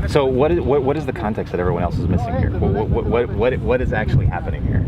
So what is the context that everyone else is missing here? What is actually happening here?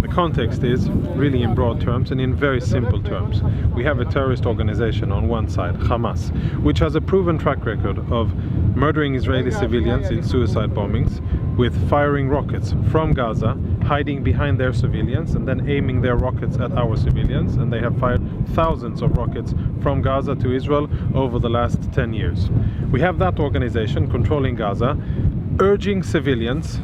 The context is really in broad terms and in very simple terms. We have a terrorist organization on one side, Hamas, which has a proven track record of murdering Israeli civilians in suicide bombings, with firing rockets from Gaza, hiding behind their civilians and then aiming their rockets at our civilians. And they have fired thousands of rockets from Gaza to Israel over the last 10 years. We have that organization controlling Gaza, urging civilians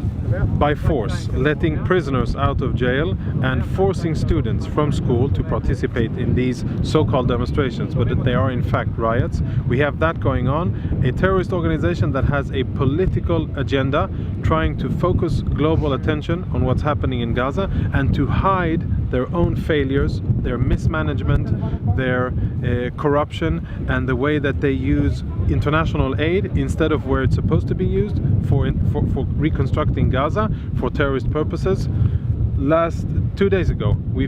by force, letting prisoners out of jail and forcing students from school to participate in these so-called demonstrations, but that they are in fact riots. We have that going on, a terrorist organization that has a political agenda trying to focus global attention on what's happening in Gaza and to hide their own failures, their mismanagement, their corruption, and the way that they use international aid instead of where it's supposed to be used for reconstructing Gaza for terrorist purposes. 2 days ago, we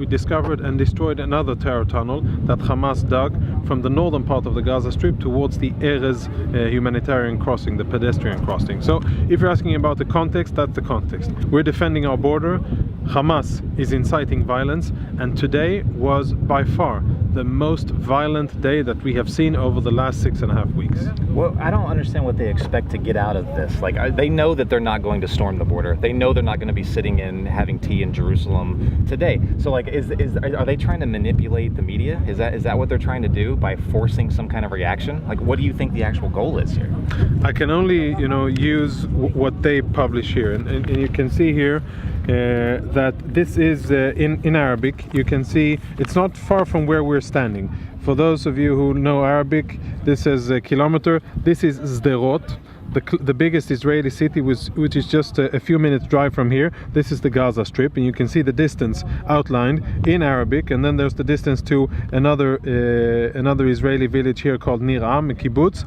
discovered and destroyed another terror tunnel that Hamas dug from the northern part of the Gaza Strip towards the Erez humanitarian crossing, the pedestrian crossing. So if you're asking about the context, that's the context. We're defending our border. Hamas is inciting violence, and today was by far the most violent day that we have seen over the last 6.5 weeks. Well, I don't understand what they expect to get out of this. Like, they know that they're not going to storm the border. They know they're not going to be sitting in having tea in Jerusalem today. So, like, are they trying to manipulate the media? Is that what they're trying to do by forcing some kind of reaction? Like, what do you think the actual goal is here? I can only, use what they publish here, and you can see here that this is in Arabic. You can see it's not far from where we're standing. For those of you who know Arabic, this is a kilometer. This is Sderot, the biggest Israeli city, which is just a few minutes drive from here. This is the Gaza Strip, and you can see the distance outlined in Arabic. And then there's the distance to another Israeli village here called Nir Am, a kibbutz.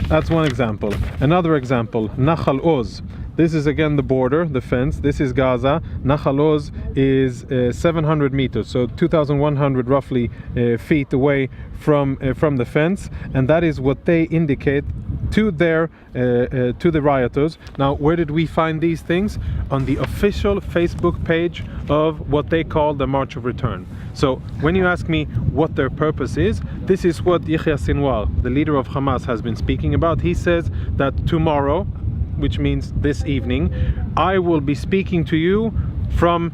That's one example. Another example, Nachal Oz. This is again the border, the fence. This is Gaza. Nachal Oz is 700 meters, so 2,100 roughly feet away from the fence, and that is what they indicate to the rioters. Now, where did we find these things? On the official Facebook page of what they call the March of Return. So when you ask me what their purpose is, this is what Yahya Sinwar, the leader of Hamas, has been speaking about. He says that tomorrow, which means this evening, I will be speaking to you from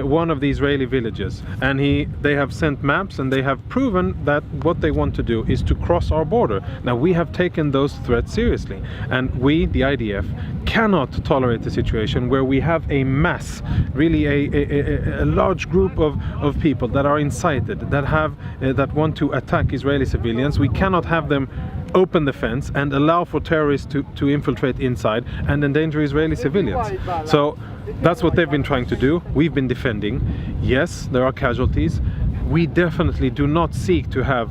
one of the Israeli villages, and they have sent maps, and they have proven that what they want to do is to cross our border. Now, we have taken those threats seriously, and we, the IDF, cannot tolerate a situation where we have a mass, really a large group of people that are incited, that want to attack Israeli civilians. We cannot have them open the fence and allow for terrorists to infiltrate inside and endanger Israeli civilians. So that's what they've been trying to do. We've been defending. Yes, there are casualties. We definitely do not seek to have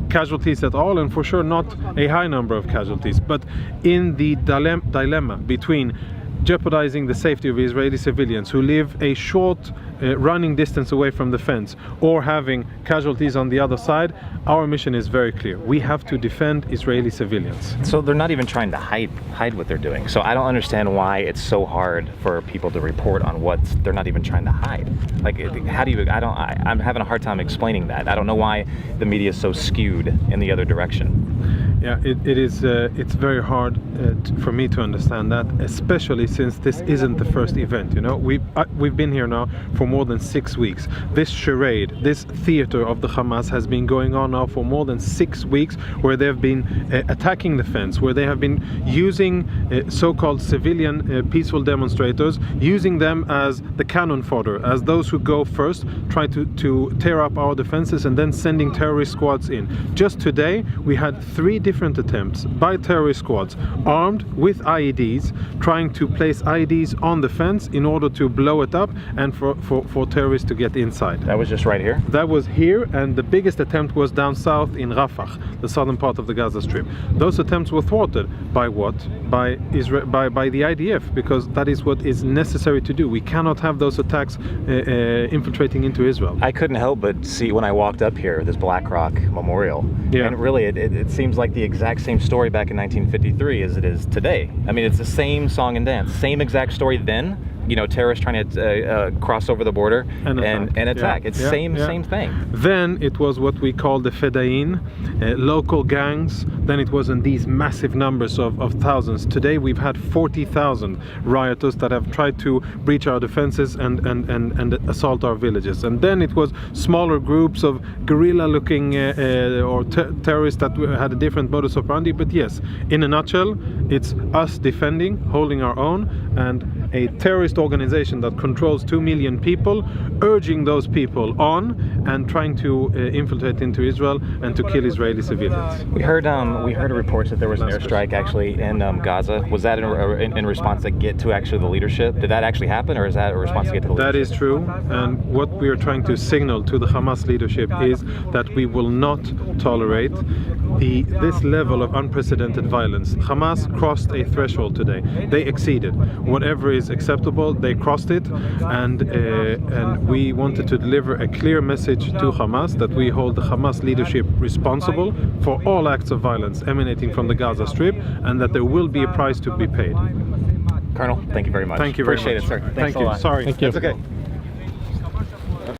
casualties at all, and for sure not a high number of casualties. But in the dilemma between jeopardizing the safety of Israeli civilians who live a short running distance away from the fence, or having casualties on the other side, our mission is very clear. We have to defend Israeli civilians. So they're not even trying to hide what they're doing. So I don't understand why it's so hard for people to report on what they're not even trying to hide. Like, how do you? I'm having a hard time explaining that. I don't know why the media is so skewed in the other direction. Yeah, it is. It's very hard for me to understand that, especially since this isn't the first event. We've been here now for more than 6 weeks. This charade, this theater of the Hamas has been going on now for more than 6 weeks, where they've been attacking the fence, where they have been using so-called civilian peaceful demonstrators, using them as the cannon fodder, as those who go first, try to tear up our defenses, and then sending terrorist squads in. Just today, we had 3 different attempts by terrorist squads armed with IEDs, trying to place IEDs on the fence in order to blow it up and for terrorists to get inside. That was just right here? That was here, and the biggest attempt was down south in Rafah, the southern part of the Gaza Strip. Those attempts were thwarted by what? By the IDF, because that is what is necessary to do. We cannot have those attacks infiltrating into Israel. I couldn't help but see when I walked up here this Black Rock Memorial, yeah. And really it seems like the exact same story back in 1953 as it is today. I mean, it's the same song and dance, same exact story then. You know, terrorists trying to cross over the border and attack. It's same thing. Then it was what we call the Fedain, local gangs. Then it was in these massive numbers of thousands. Today we've had 40,000 rioters that have tried to breach our defenses and assault our villages. And then it was smaller groups of guerrilla-looking or terrorists that had a different modus operandi. But yes, in a nutshell, it's us defending, holding our own, and a terrorist organization that controls 2 million people, urging those people on and trying to infiltrate into Israel and to kill Israeli civilians. We heard reports that there was an airstrike actually in Gaza. Was that in response to actually the leadership? Did that actually happen, or is that a response to get to the leadership? That is true, and what we are trying to signal to the Hamas leadership is that we will not tolerate this level of unprecedented violence. Hamas crossed a threshold today. They exceeded. Whatever is acceptable, they crossed it, and we wanted to deliver a clear message to Hamas that we hold the Hamas leadership responsible for all acts of violence emanating from the Gaza Strip, and that there will be a price to be paid. Colonel, thank you very much. Thank you very Appreciate much. it, sir. Thanks Thank a you. lot. Sorry. Thank you. That's okay.